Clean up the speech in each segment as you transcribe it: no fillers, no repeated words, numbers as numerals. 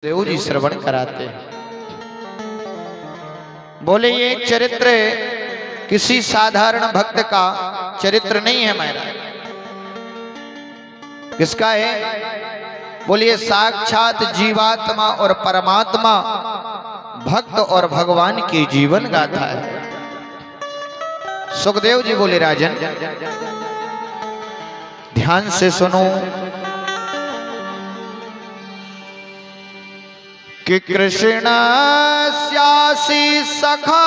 देव जी श्रवण कराते हैं। बोले ये चरित्र किसी साधारण भक्त का चरित्र नहीं है महाराज। किसका है? बोलिए साक्षात जीवात्मा और परमात्मा भक्त और भगवान की जीवन गाथा है। सुखदेव जी बोले राजन ध्यान से सुनो कि कृष्ण स्यासी सखा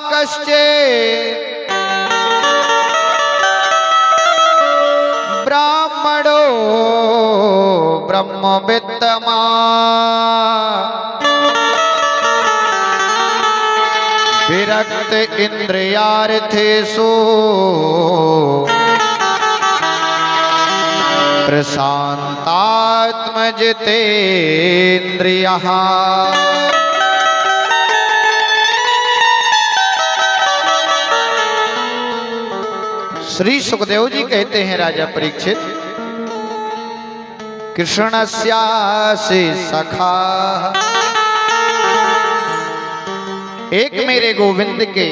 कश्चे ब्राह्मणो ब्रह्मवित्तमा विरक्त इंद्रियार्थेषु प्रशांतात्मजितेन्द्रियः। श्री सुखदेव जी कहते हैं राजा परीक्षित कृष्णस्यासि सखा, एक मेरे गोविंद के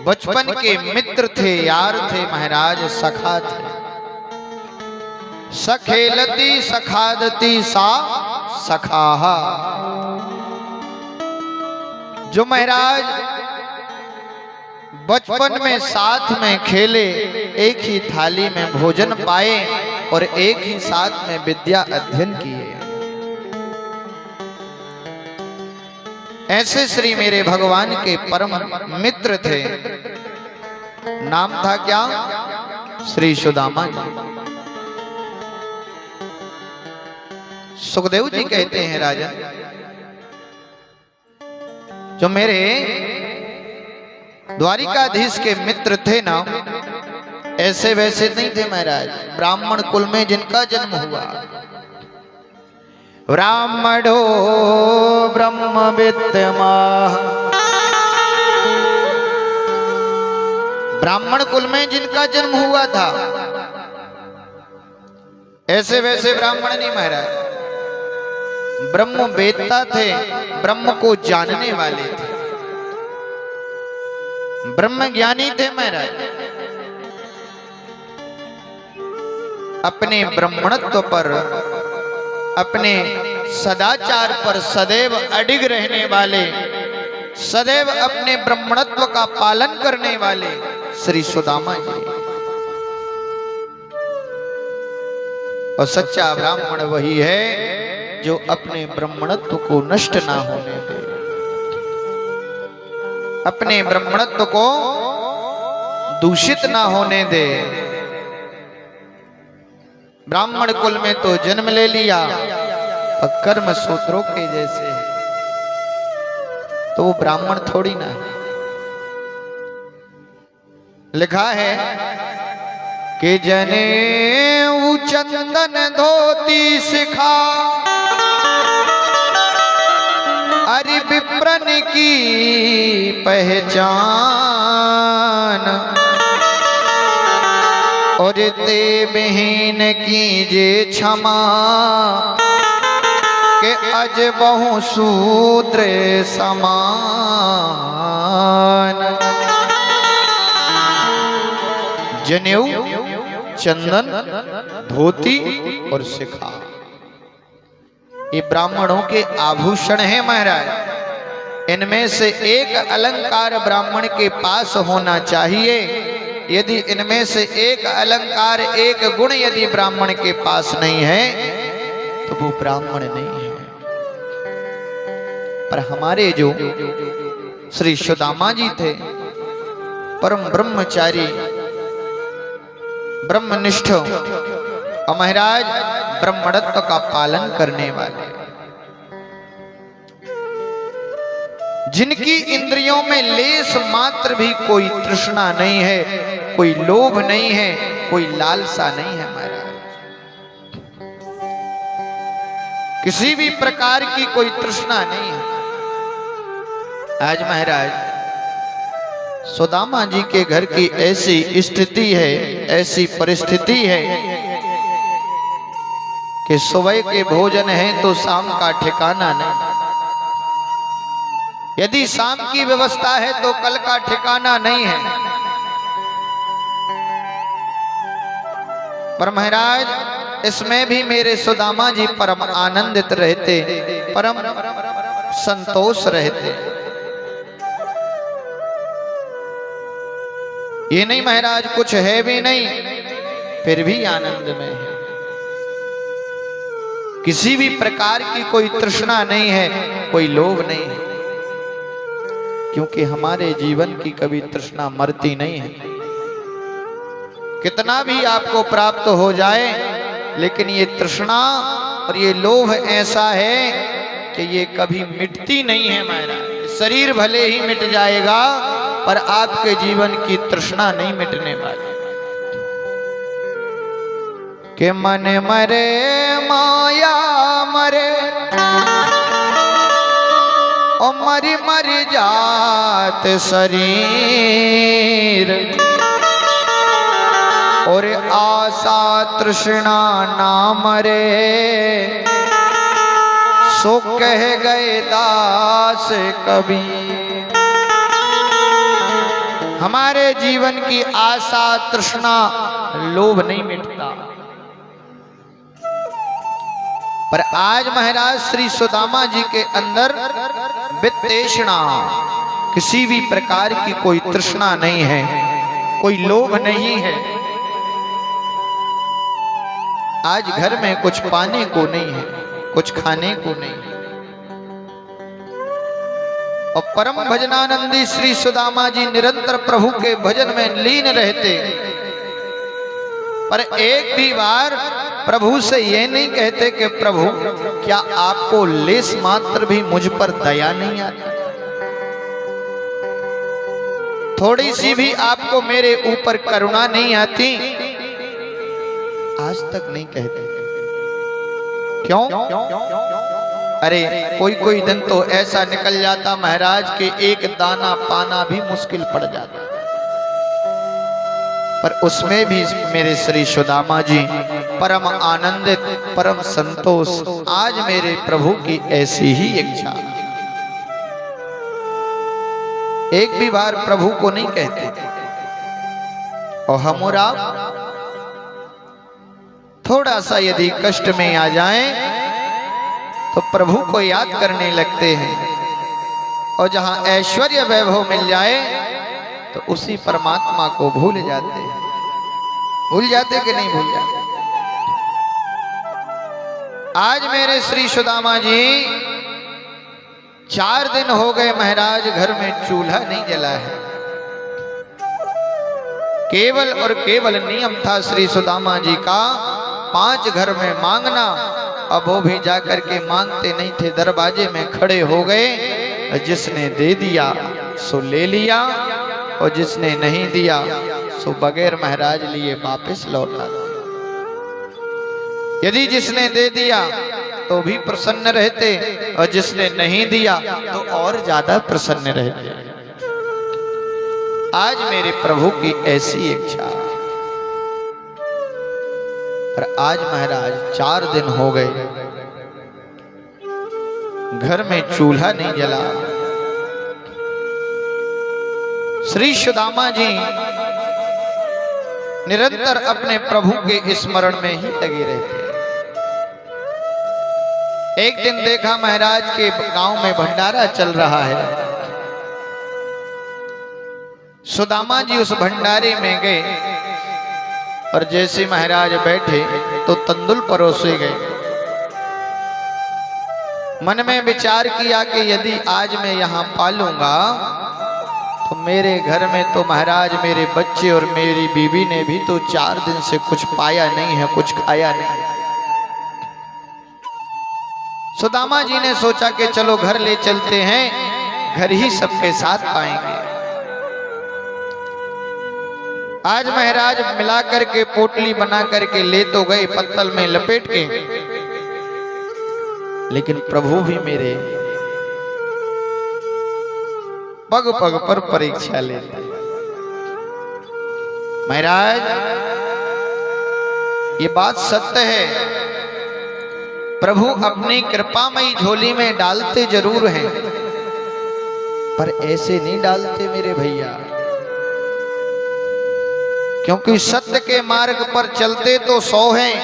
बचपन के मित्र थे, यार थे महाराज, सखा थे। सखेलती सखादती सा सखाह, जो महाराज बचपन में साथ में खेले, एक ही थाली में भोजन पाए और एक ही साथ में विद्या अध्ययन किए, ऐसे श्री मेरे भगवान के परम मित्र थे। नाम था क्या? श्री सुदामा जी। सुखदेव जी कहते हैं राजन जो मेरे द्वारिकाधीश के मित्र थे ना, ऐसे वैसे नहीं थे महाराज। ब्राह्मण कुल में जिनका जन्म हुआ, ब्राह्मणो ब्रह्मवित्तमा, ब्राह्मण कुल में जिनका जन्म हुआ था, ऐसे वैसे ब्राह्मण नहीं महाराज। ब्रह्म वेत्ता थे, ब्रह्म को जानने वाले थे, ब्रह्म ज्ञानी थे महाराज। अपने ब्राह्मणत्व पर, अपने सदाचार पर सदैव अडिग रहने वाले, सदैव अपने ब्राह्मणत्व का पालन करने वाले श्री सुदामा जी। और सच्चा ब्राह्मण वही है जो अपने ब्राह्मणत्व को नष्ट ना होने दे, अपने ब्राह्मणत्व को दूषित ना होने दे। ब्राह्मण कुल में तो जन्म ले लिया और कर्म सूत्रों के जैसे, तो वो ब्राह्मण थोड़ी ना है। लिखा है कि जनेऊ चंदन धोती सिखा, अरि विप्रन की पहचान, और ते बहन कीजे क्षमा, के अज बहु शूद्र समान। जनेऊ, चंदन, धोती और शिखा, ये ब्राह्मणों के आभूषण हैं महाराज। इनमें से एक अलंकार ब्राह्मण के पास होना चाहिए। यदि इनमें से एक अलंकार, एक गुण यदि ब्राह्मण के पास नहीं है तो वो ब्राह्मण नहीं है। पर हमारे जो श्री सुदामा जी थे, परम ब्रह्मचारी, ब्रह्मनिष्ठ और महाराज ब्राह्मणत्व का पालन करने वाले, जिनकी इंद्रियों में लेस मात्र भी कोई तृष्णा नहीं है, कोई लोभ नहीं है, कोई लालसा नहीं है महाराज। किसी भी प्रकार की कोई तृष्णा नहीं है। आज महाराज सुदामा जी के घर की ऐसी स्थिति है, ऐसी परिस्थिति है कि सुबह के भोजन है तो शाम का ठिकाना नहीं। यदि शाम की व्यवस्था है तो कल का ठिकाना नहीं है। पर महाराज इसमें भी मेरे सुदामा जी परम आनंदित रहते, परम संतोष रहते। ये नहीं महाराज कुछ है भी नहीं फिर भी आनंद में है। किसी भी प्रकार की कोई तृष्णा नहीं है, कोई लोभ नहीं है, क्योंकि हमारे जीवन की कभी तृष्णा मरती नहीं है। कितना भी आपको प्राप्त हो जाए, लेकिन ये तृष्णा और ये लोभ ऐसा है कि ये कभी मिटती नहीं है महाराज। शरीर भले ही मिट जाएगा पर आपके जीवन की तृष्णा नहीं मिटने वाली। कि मन मरे माया मरे और मरी मरी जात शरीर, और आशा तृष्णा ना मरे, सो कह गए दास कबीर। हमारे जीवन की आशा तृष्णा लोभ नहीं मिटता। पर आज महाराज श्री सुदामा जी के अंदर वित्तेषणा, किसी भी प्रकार की कोई तृष्णा नहीं है, कोई लोभ नहीं है। आज घर में कुछ पाने को नहीं है, कुछ खाने को नहीं है। और परम भजनानंदी श्री सुदामा जी निरंतर प्रभु के भजन में लीन रहते, पर एक भी बार प्रभु से ये नहीं कहते कि प्रभु क्या आपको लेस मात्र भी मुझ पर दया नहीं आती, थोड़ी सी भी आपको मेरे ऊपर करुणा नहीं आती। आज तक नहीं कहते। क्यों? अरे कोई कोई दिन तो ऐसा निकल जाता महाराज के एक दाना पाना भी मुश्किल पड़ जाता, पर उसमें भी मेरे श्री सुदामा जी परम आनंदित, परम संतोष। आज मेरे प्रभु की ऐसी ही इच्छा, एक भी बार प्रभु को नहीं कहते। और हम और आप थोड़ा सा यदि कष्ट में आ जाएं तो प्रभु को याद करने लगते हैं, और जहां ऐश्वर्य वैभव मिल जाए तो उसी परमात्मा को भूल जाते हैं। भूल जाते कि नहीं भूल जाते? आज मेरे श्री सुदामा जी 4 दिन हो गए महाराज घर में चूल्हा नहीं जला है। केवल और केवल नियम था श्री सुदामा जी का 5 घर में मांगना। अब वो भी जाकर के मांगते नहीं थे, दरवाजे में खड़े हो गए। जिसने दे दिया सो ले लिया, और जिसने नहीं दिया सो बगैर महाराज लिए वापस लौटा दिया। यदि जिसने दे दिया तो भी प्रसन्न रहते, और जिसने नहीं दिया तो और ज्यादा प्रसन्न रहते। आज मेरे प्रभु की ऐसी इच्छा। पर आज महाराज 4 दिन हो गए घर में चूल्हा नहीं जला। श्री सुदामा जी निरंतर अपने प्रभु के स्मरण में ही लगे रहते। एक दिन देखा महाराज के गांव में भंडारा चल रहा है। सुदामा जी उस भंडारे में गए, और जैसे महाराज बैठे तो तंदुल परोसे गए। मन में विचार किया कि यदि आज मैं यहाँ पालूंगा तो मेरे घर में तो महाराज मेरे बच्चे और मेरी बीवी ने भी तो 4 दिन से कुछ पाया नहीं है, कुछ खाया नहीं। सुदामा जी ने सोचा कि चलो घर ले चलते हैं, घर ही सबके साथ पाएंगे। आज महाराज मिला करके पोटली बना करके ले तो गए पत्तल में लपेट के, लेकिन प्रभु भी मेरे पग पग पर परीक्षा लेते। महाराज ये बात सत्य है प्रभु अपनी कृपामयी झोली में डालते जरूर हैं, पर ऐसे नहीं डालते मेरे भैया, क्योंकि सत्य के मार्ग पर चलते तो 100 हैं,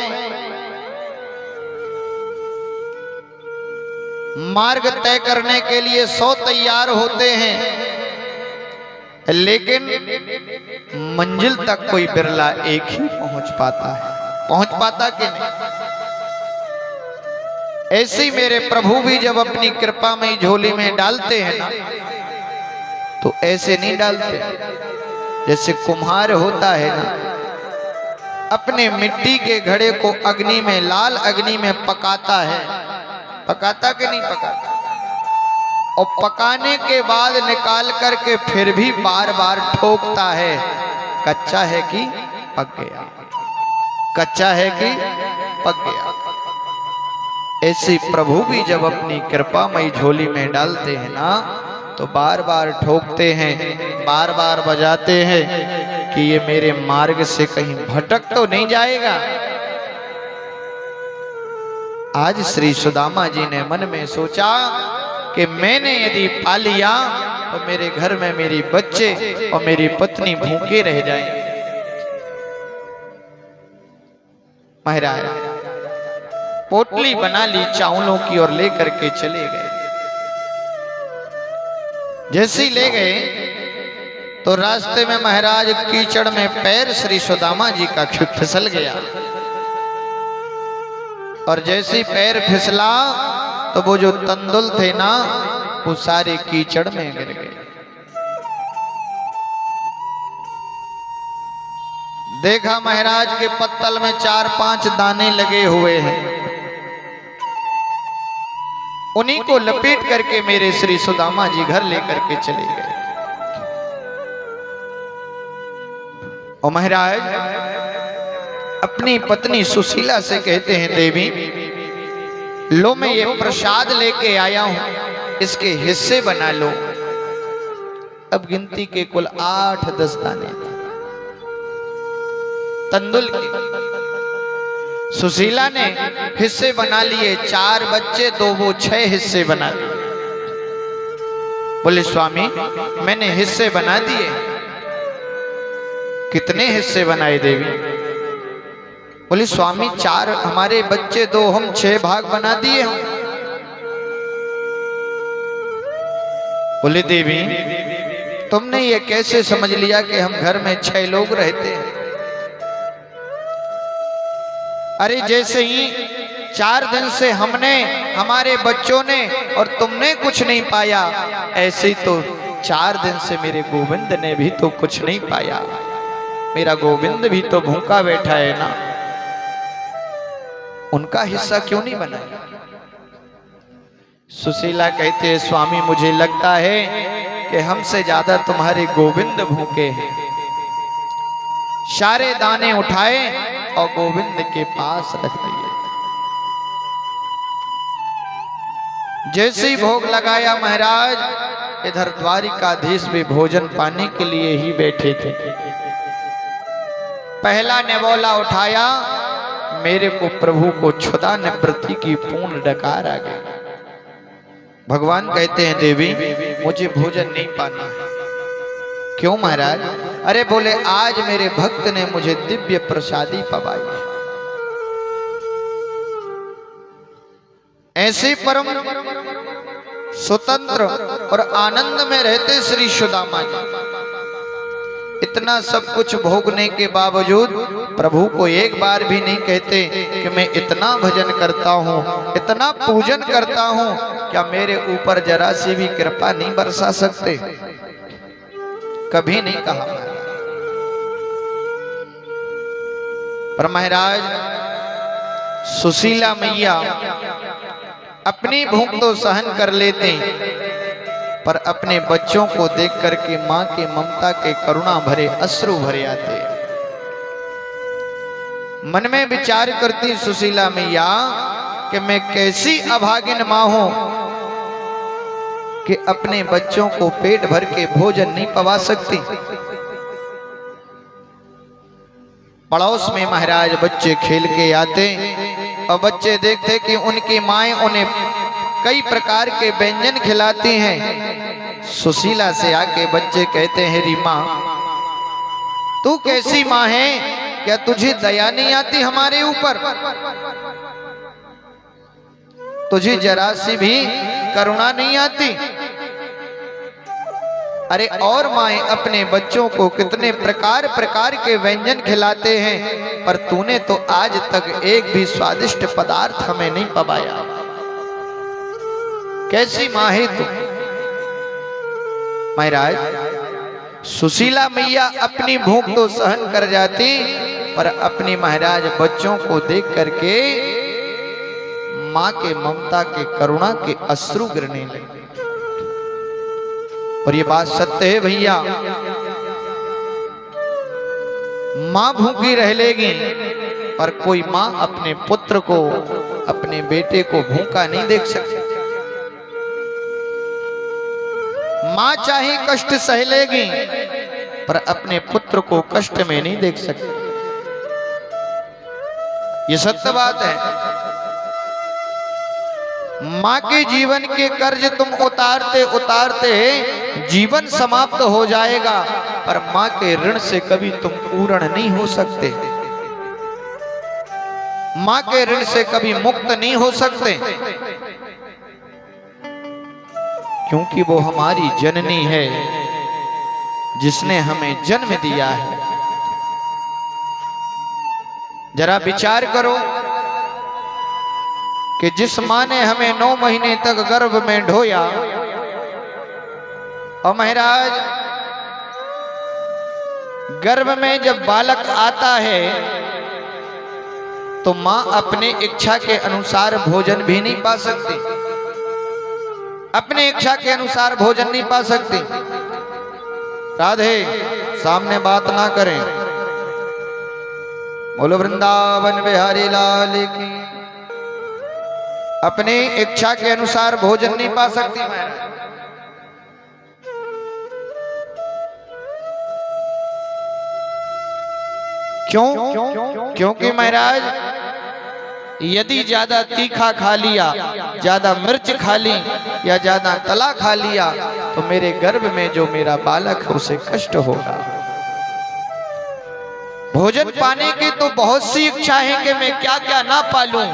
मार्ग तय करने के लिए 100 तैयार होते हैं, लेकिन मंजिल तक कोई बिरला एक ही पहुंच पाता है। पहुंच पाता कि नहीं? ऐसे ही मेरे प्रभु भी जब अपनी कृपा में झोली में डालते हैं ना, तो ऐसे नहीं डालते। जैसे कुम्हार होता है ना, अपने मिट्टी के घड़े को अग्नि में, लाल अग्नि में पकाता है, पकाता कि नहीं पकाता, और पकाने के बाद निकाल करके फिर भी बार बार ठोकता है, कच्चा है कि पक गया, कच्चा है कि पक गया। ऐसे प्रभु भी जब अपनी कृपामयी झोली में डालते हैं ना, तो बार बार ठोकते हैं, बार बार बजाते हैं कि ये मेरे मार्ग से कहीं भटक तो नहीं जाएगा। आज श्री सुदामा जी ने मन में सोचा कि मैंने यदि पा लिया तो मेरे घर में मेरी बच्चे और मेरी पत्नी भूखे रह जाएंगे। महाराज पोटली बना ली चावलों की और लेकर के चले गए। जैसे ही ले गए तो रास्ते में महाराज कीचड़ में पैर श्री सुदामा जी का फिसल गया, और जैसे पैर फिसला तो वो जो तंदुल थे ना, वो सारे कीचड़ में गिर गए। देखा महाराज के पत्तल में 4-5 दाने लगे हुए हैं, उन्हीं को लपेट करके मेरे श्री सुदामा जी घर लेकर के चले गए। और महाराज अपनी पत्नी सुशीला से कहते हैं, देवी लो मैं ये प्रसाद लेके आया हूं, इसके हिस्से बना लो। अब गिनती के कुल 8-10 दाने तंदुल के। सुशीला ने हिस्से बना लिए, 4 बच्चे तो वो 6 हिस्से बना दिए। बोले स्वामी मैंने हिस्से बना दिए। कितने हिस्से बनाए देवी? बोले स्वामी 4 हमारे बच्चे, 2 हम, 6 भाग बना दिए हम। बोले देवी तुमने ये कैसे समझ लिया कि हम घर में 6 लोग रहते हैं? अरे जैसे ही 4 दिन से हमने, हमारे बच्चों ने और तुमने कुछ नहीं पाया, ऐसे ही तो 4 दिन से मेरे गोविंद ने भी तो कुछ नहीं पाया। मेरा गोविंद भी तो भूखा बैठा है ना, उनका हिस्सा क्यों नहीं बना? सुशीला कहते हैं स्वामी मुझे लगता है कि हमसे ज्यादा तुम्हारे गोविंद भूखे हैं। सारे दाने उठाए और गोविंद के पास रख दिए। जैसे ही भोग लगाया महाराज, इधर द्वारिकाधीश भी भोजन पाने के लिए ही बैठे थे। पहला नेवोला उठाया, मेरे को प्रभु को क्षुधा निवृत्ति की पूर्ण डकार आ गई। भगवान कहते हैं देवी मुझे भोजन नहीं पाना है। क्यों महाराज? अरे बोले आज मेरे भक्त ने मुझे दिव्य प्रसादी पवाई। ऐसे परम स्वतंत्र और आनंद में रहते श्री सुदामा जी, इतना सब कुछ भोगने के बावजूद प्रभु को एक बार भी नहीं कहते कि मैं इतना भजन करता हूँ, इतना पूजन करता हूँ, क्या मेरे ऊपर जरा सी भी कृपा नहीं बरसा सकते? कभी नहीं कहा। पर महाराज सुशीला मैया अपनी भूख तो सहन कर लेते, पर अपने बच्चों को देख करके मां के ममता के करुणा भरे अश्रु भरे आते। मन में विचार करती सुशीला मैया कि मैं कैसी अभागिन मां हूं कि अपने बच्चों को पेट भर के भोजन नहीं पवा सकती। पड़ोस में महाराज बच्चे खेल के आते, और बच्चे देखते कि उनकी माएं उन्हें कई प्रकार के व्यंजन खिलाती हैं। सुशीला से आके बच्चे कहते हैं, री माँ तू कैसी माँ है, क्या तुझे दया नहीं आती हमारे ऊपर? तुझे जरा सी भी करुणा नहीं आती? अरे और माएं अपने बच्चों को कितने प्रकार प्रकार के व्यंजन खिलाते हैं, पर तूने तो आज तक एक भी स्वादिष्ट पदार्थ हमें नहीं पवाया। कैसी माँ है तू? महाराज, सुशीला मैया अपनी भूख तो सहन कर जाती, पर अपनी महाराज बच्चों को देख करके माँ के ममता के करुणा के अश्रु गिरने लगे। और ये बात सत्य है भैया, माँ भूखी रह लेगी पर कोई माँ अपने पुत्र को, अपने बेटे को भूखा नहीं देख सकती। माँ चाहे कष्ट सह लेगी पर अपने पुत्र को कष्ट में नहीं देख सकती। ये सत्य बात है। माँ के जीवन के कर्ज तुम उतारते उतारते जीवन समाप्त हो जाएगा, पर माँ के ऋण से कभी तुम पूर्ण नहीं हो सकते। माँ के ऋण से कभी मुक्त नहीं हो सकते, क्योंकि वो हमारी जननी है, जिसने हमें जन्म दिया है। जरा विचार करो कि जिस माँ ने हमें 9 महीने तक गर्भ में ढोया, और महाराज गर्भ में जब बालक आता है तो माँ अपने इच्छा के अनुसार भोजन भी नहीं पा सकती, अपने इच्छा के अनुसार भोजन नहीं पा सकती। राधे, सामने बात ना करें। बोलो वृंदावन बिहारी लाल की। अपने इच्छा के अनुसार भोजन नहीं पा सकती महाराज। क्यों? क्योंकि महाराज यदि ज्यादा तीखा खा लिया, ज्यादा मिर्च खा ली या ज्यादा तला खा लिया तो मेरे गर्भ में जो मेरा बालक है उसे कष्ट होगा। भोजन पाने की तो बहुत सी इच्छा है कि मैं क्या क्या ना पालूं,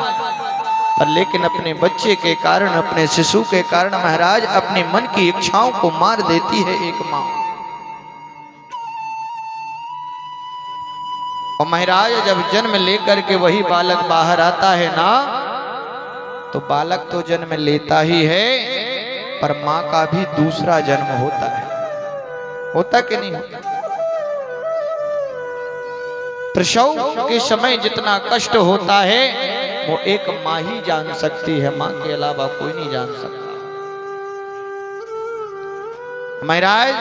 पर लेकिन अपने बच्चे के कारण, अपने शिशु के कारण महाराज अपने मन की इच्छाओं को मार देती है एक माँ। और महाराज जब जन्म लेकर के वही बालक बाहर आता है ना, तो बालक तो जन्म लेता ही है, पर माँ का भी दूसरा जन्म होता है। होता कि नहीं होता? प्रसव के समय जितना कष्ट होता है वो एक माँ ही जान सकती है, माँ के अलावा कोई नहीं जान सकता। महाराज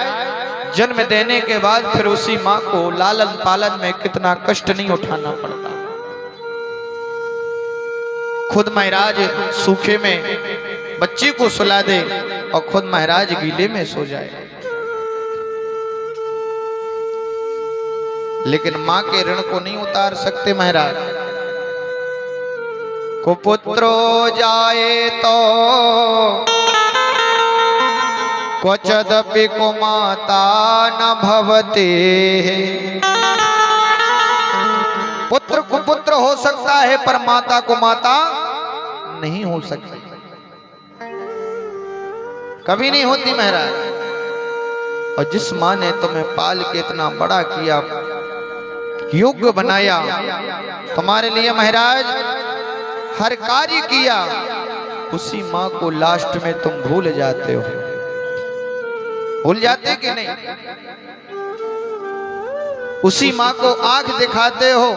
जन्म देने के बाद फिर उसी माँ को लालन पालन में कितना कष्ट नहीं उठाना पड़ता। खुद महाराज सूखे में बच्चे को सुला दे और खुद महाराज गीले में सो जाए, लेकिन माँ के ऋण को नहीं उतार सकते महाराज। कुपुत्रो जाए तो क्वचदपि कुमाता न भवते। पुत्र कुपुत्र हो सकता है पर माता को माता नहीं हो सकती, कभी नहीं होती महाराज। और जिस माँ ने तुम्हें पाल के इतना बड़ा किया, योग्य बनाया, तुम्हारे लिए महाराज हर कार्य किया, उसी माँ को लास्ट में तुम भूल जाते हो। भूल जाते कि नहीं? उसी माँ को आंख दिखाते हो,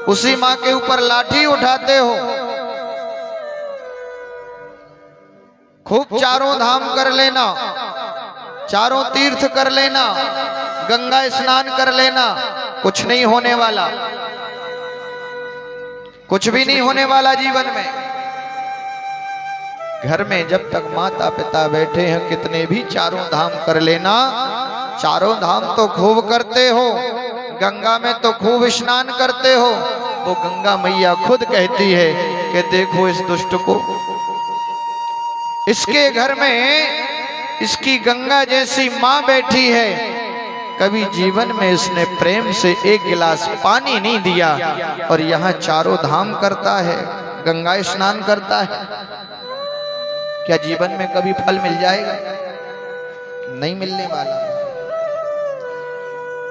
उसी माँ के ऊपर लाठी उठाते हो, खूब चारों धाम कर लेना, चारों तीर्थ कर लेना, गंगा स्नान कर लेना, कुछ नहीं होने वाला, कुछ भी नहीं होने वाला जीवन में। घर में जब तक माता पिता बैठे हैं, कितने भी चारों धाम कर लेना, चारों धाम तो खूब करते हो, गंगा में तो खूब स्नान करते हो, वो गंगा मैया खुद कहती है कि देखो इस दुष्ट को, इसके घर में इसकी गंगा जैसी माँ बैठी है, कभी जीवन में इसने प्रेम से एक गिलास पानी नहीं दिया, और यहाँ चारों धाम करता है, गंगा स्नान करता है। क्या जीवन में कभी फल मिल जाएगा? नहीं मिलने वाला।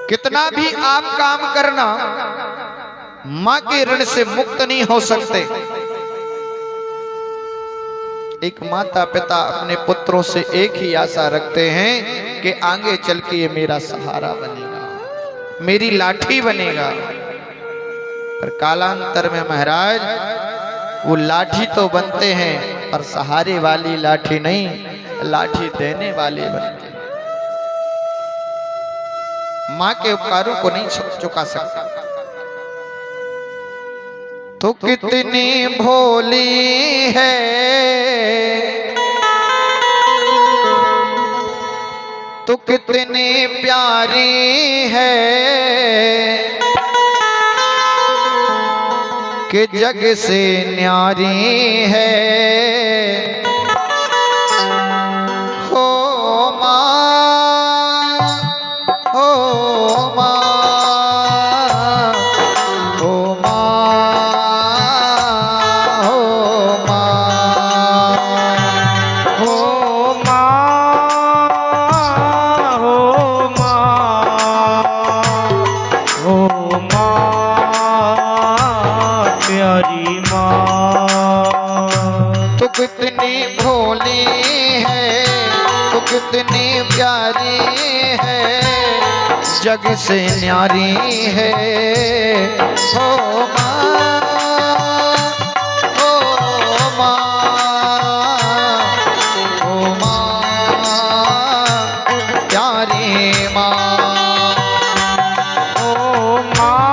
कितना भी आप काम करना, मां के ऋण से मुक्त नहीं हो सकते। एक माता पिता अपने पुत्रों से एक ही आशा रखते हैं कि आगे चल के ये मेरा सहारा बनेगा, मेरी लाठी बनेगा। पर कालांतर में महाराज वो लाठी तो बनते हैं, पर सहारे वाली लाठी नहीं, लाठी देने वाले बनते हैं। मां के उपकारों को नहीं चुका सकता। तो कितनी भोली है, तो कितनी प्यारी है, कि जग से न्यारी है। हो माँ, हो माँ, हो माँ, हो माँ, हो माँ, हो माँ, हो माँ, प्यारी माँ। तो कितनी भोली है, तो कितनी प्यारी है, जग से न्यारी है। हो माँ, हो माँ, हो माँ, प्यारी माँ। ओ माँ,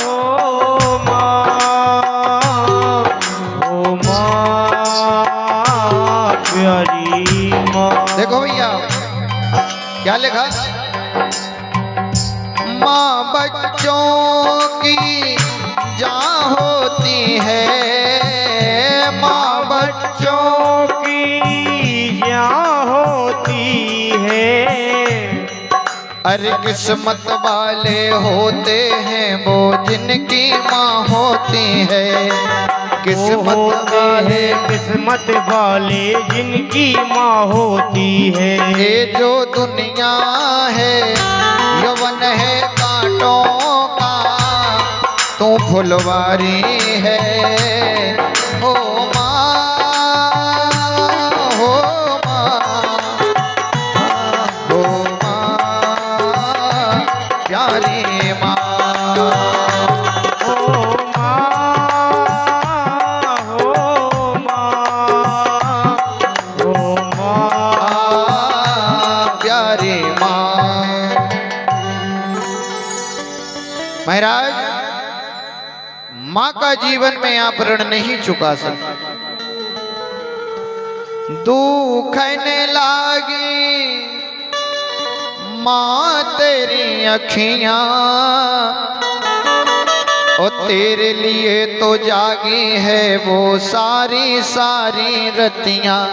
ओ माँ, ओ माँ, प्यारी माँ। देखो भैया क्या लिखा, माँ बच्चों की जान होती है, माँ बच्चों की जान होती है। अरे किस्मत वाले होते हैं वो जिनकी माँ होती है। किस्मत वाले, किस्मत वाले जिनकी माँ होती है। ये जो दुनिया है यौवन है कांटों का, तू फुलवारी है। हो माँ, हो माँ, हो माँ, प्यारी माँ। ओ माँ, हो माँ, हो माँ, प्यारी माँ। महाराज माँ का जीवन में आप ऋण नहीं चुका सकते। दुखने लागी माँ तेरी अखियां, और तेरे लिए तो जागी है वो सारी सारी रतियां।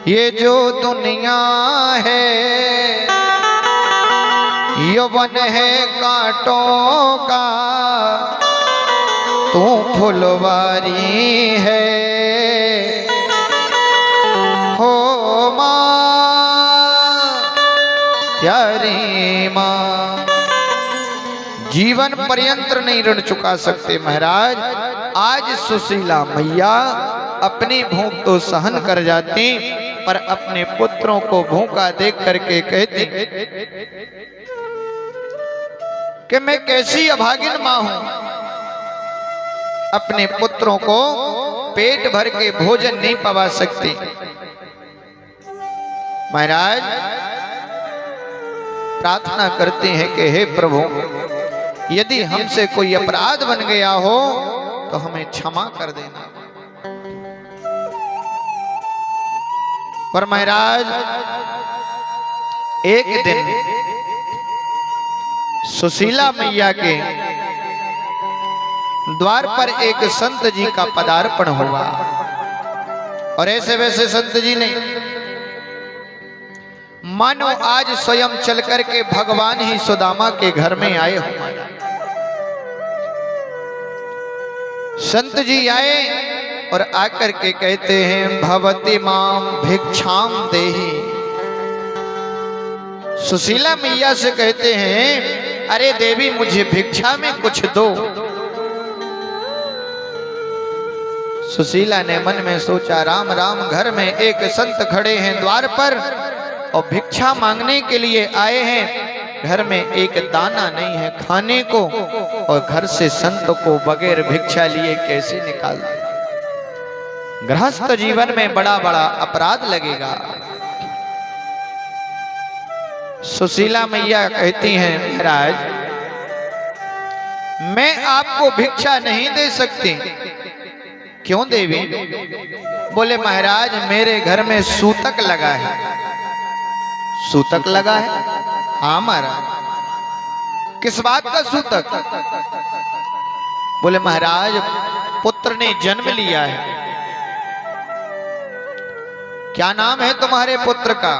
ये जो दुनिया है यौवन है कांटों का, तू फुलवारी है। हो माँ, प्यारी माँ। जीवन पर्यंत नहीं ऋण चुका सकते महाराज। आज सुशीला मैया अपनी भूख तो सहन कर जाती, पर अपने पुत्रों को भूखा देख करके कहती कि मैं कैसी अभागिन मां हूं, अपने पुत्रों को पेट भर के भोजन नहीं पवा सकती। महाराज प्रार्थना करते हैं कि हे प्रभु, यदि हमसे कोई अपराध बन गया हो तो हमें क्षमा कर देना। पर महाराज एक दिन सुशीला मैया के द्वार पर एक संत जी का पदार्पण हुआ। और ऐसे वैसे संत जी नहीं, मानो आज स्वयं चल करके भगवान ही सुदामा के घर में आए हो। संत जी आए और आकर के कहते हैं, भवति माम भिक्षाम देहि। सुशीला मैया से कहते हैं, अरे देवी मुझे भिक्षा में कुछ दो। सुशीला ने मन में सोचा, राम राम, घर में एक संत खड़े हैं द्वार पर और भिक्षा मांगने के लिए आए हैं। घर में एक दाना नहीं है खाने को और घर से संत को बगैर भिक्षा लिए कैसे निकाल दे। गृहस्थ जीवन में बड़ा बड़ा अपराध लगेगा। सुशीला मैया कहती हैं, महाराज मैं आपको भिक्षा नहीं दे सकती। क्यों देवी? बोले महाराज मेरे घर में सूतक लगा है। सूतक लगा है? हाँ महाराज। किस बात का सूतक? बोले महाराज पुत्र ने जन्म लिया है। क्या नाम है तुम्हारे पुत्र का?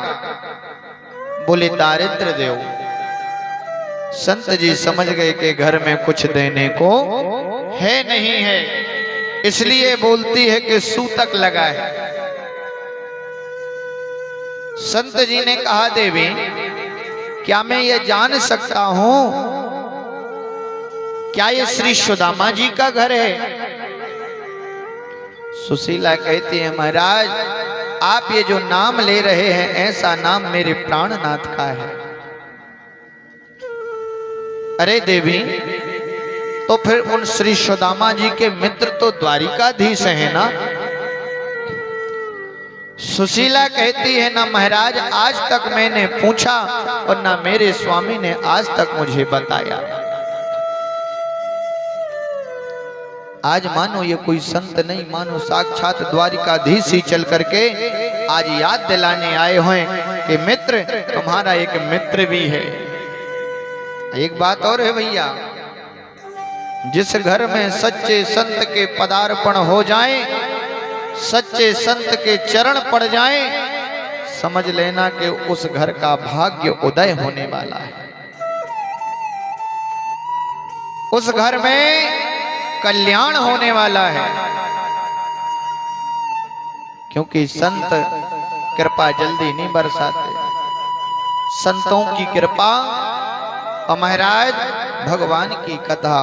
बोले दारिद्र देव। संत जी समझ गए कि घर में कुछ देने को है नहीं है, इसलिए बोलती है कि सूतक लगा है। संत जी ने कहा, देवी क्या मैं ये जान सकता हूं क्या ये श्री सुदामा जी का घर है? सुशीला कहती है, महाराज आप ये जो नाम ले रहे हैं ऐसा नाम मेरे प्राणनाथ का है। अरे देवी तो फिर उन श्री सुदामा जी के मित्र तो द्वारिकाधीश है ना? सुशीला कहती है, ना महाराज आज तक मैंने पूछा और ना मेरे स्वामी ने आज तक मुझे बताया। आज मानो ये कोई संत नहीं, मानो साक्षात द्वारिकाधीश ही चल करके आज याद दिलाने आए हैं कि मित्र तुम्हारा एक मित्र भी है। एक बात और है भैया, जिस घर में सच्चे संत के पदार्पण हो जाए, सच्चे संत के चरण पड़ जाए, समझ लेना कि उस घर का भाग्य उदय होने वाला है। उस घर में कल्याण होने वाला है, क्योंकि संत कृपा जल्दी नहीं बरसाते। संतों की कृपा और महाराज भगवान की कथा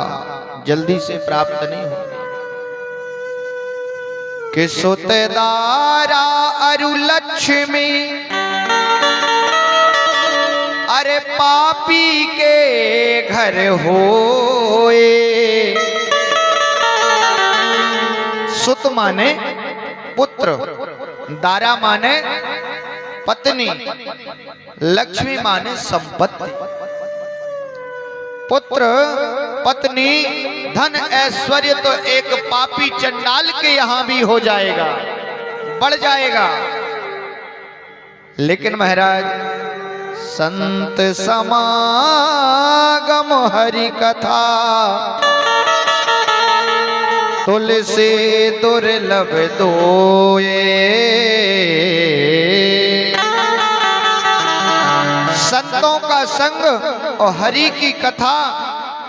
जल्दी से प्राप्त नहीं होती। कि सुतदारा अरु लक्ष्मी अरे पापी के घर होए। सुत माने पुत्र, दारा माने पत्नी, लक्ष्मी माने संपत्ति। पुत्र, पत्नी, धन, ऐश्वर्य तो एक पापी चंडाल के यहां भी हो जाएगा, बढ़ जाएगा। लेकिन महाराज संत समागम हरि कथा तुलसी दुर्लभ दोए। संतों का संग और हरि की कथा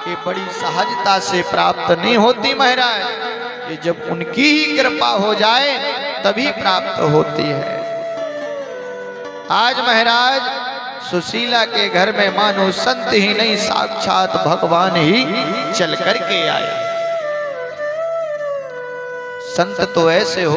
ये बड़ी सहजता से प्राप्त नहीं होती महाराज। ये जब उनकी ही कृपा हो जाए तभी प्राप्त होती है। आज महाराज सुशीला के घर में मानो संत ही नहीं साक्षात भगवान ही चल कर के आया। संत तो ऐसे हो